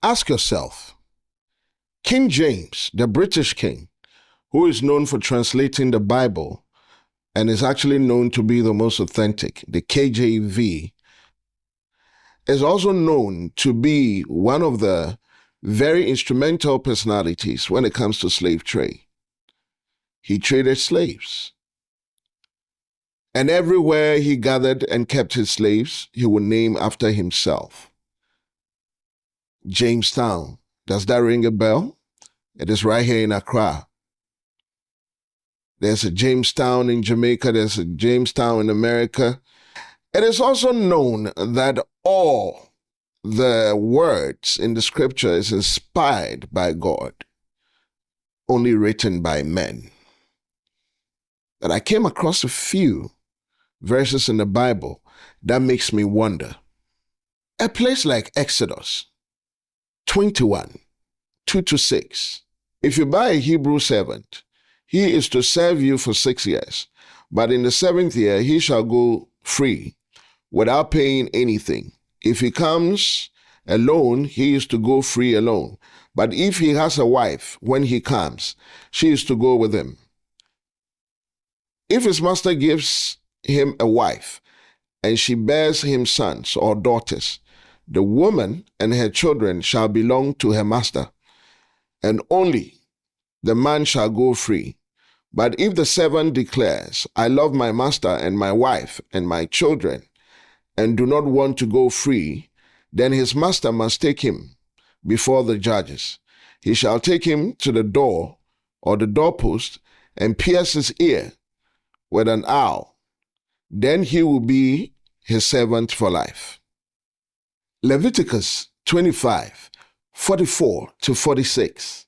Ask yourself, King James, the British king, who is known for translating the Bible and is actually known to be the most authentic, the KJV, is also known to be one of the very instrumental personalities when it comes to slave trade. He traded slaves. And everywhere he gathered and kept his slaves, he would name after himself. Jamestown. Does that ring a bell? It is right here in Accra. There's a Jamestown in Jamaica. There's a Jamestown in America. It is also known that all the words in the scripture is inspired by God, only written by men. But I came across a few verses in the Bible that makes me wonder. A place like Exodus 21, 2-6. If you buy a Hebrew servant, he is to serve you for 6 years, but in the 7th year he shall go free without paying anything. If he comes alone, he is to go free alone. But if he has a wife, when he comes, she is to go with him. If his master gives him a wife, and she bears him sons or daughters, the woman and her children shall belong to her master, and only the man shall go free. But if the servant declares, I love my master and my wife and my children, and do not want to go free, then his master must take him before the judges. He shall take him to the door or the doorpost and pierce his ear with an awl. Then he will be his servant for life. Leviticus 25, 44-46.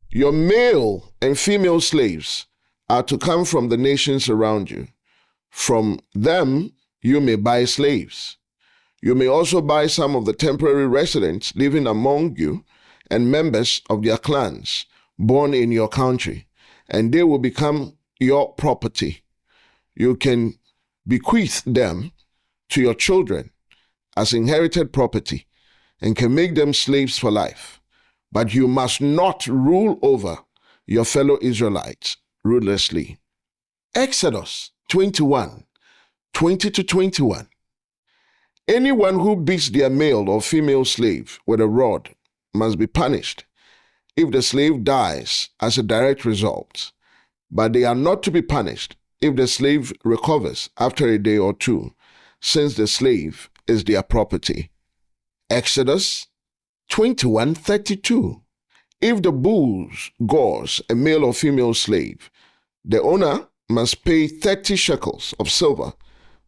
Your male and female slaves are to come from the nations around you. From them you may buy slaves. You may also buy some of the temporary residents living among you and members of their clans born in your country, and they will become your property. You can bequeath them to your children as inherited property and can make them slaves for life. But you must not rule over your fellow Israelites ruthlessly. Exodus 21, 20-21. Anyone who beats their male or female slave with a rod must be punished if the slave dies as a direct result, but they are not to be punished if the slave recovers after a day or two, since the slave is their property. Exodus 21:32. If the bull gores a male or female slave, the owner must pay 30 shekels of silver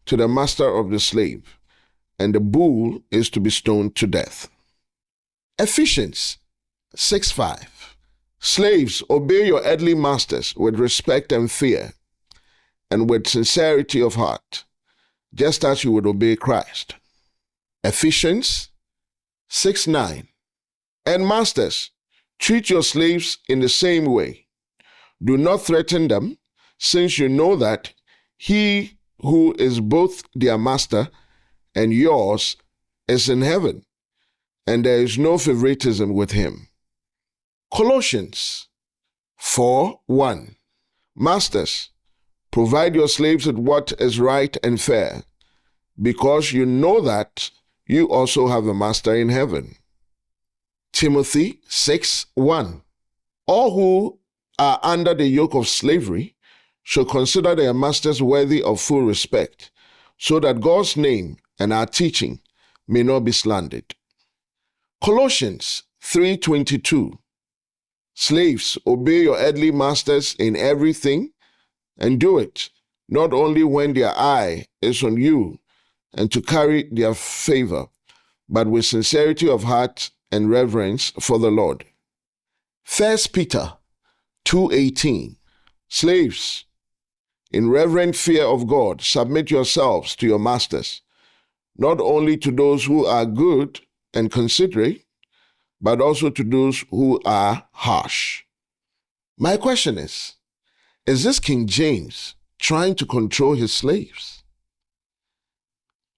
to the master of the slave, and the bull is to be stoned to death. Ephesians 6:5. Slaves, obey your earthly masters with respect and fear, and with sincerity of heart, just as you would obey Christ. Ephesians 6:9. And masters, treat your slaves in the same way. Do not threaten them, since you know that he who is both their master and yours is in heaven, and there is no favoritism with him. Colossians 4:1. Masters, provide your slaves with what is right and fair, because you know that you also have a master in heaven. Timothy 6:1. All who are under the yoke of slavery should consider their masters worthy of full respect, so that God's name and our teaching may not be slandered. Colossians 3:22. Slaves, obey your earthly masters in everything, and do it not only when their eye is on you and to carry their favor, but with sincerity of heart and reverence for the Lord. 1 Peter 2:18. Slaves, in reverent fear of God, submit yourselves to your masters, not only to those who are good and considerate, but also to those who are harsh. My question is this King James trying to control his slaves?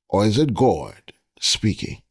Or is it God speaking?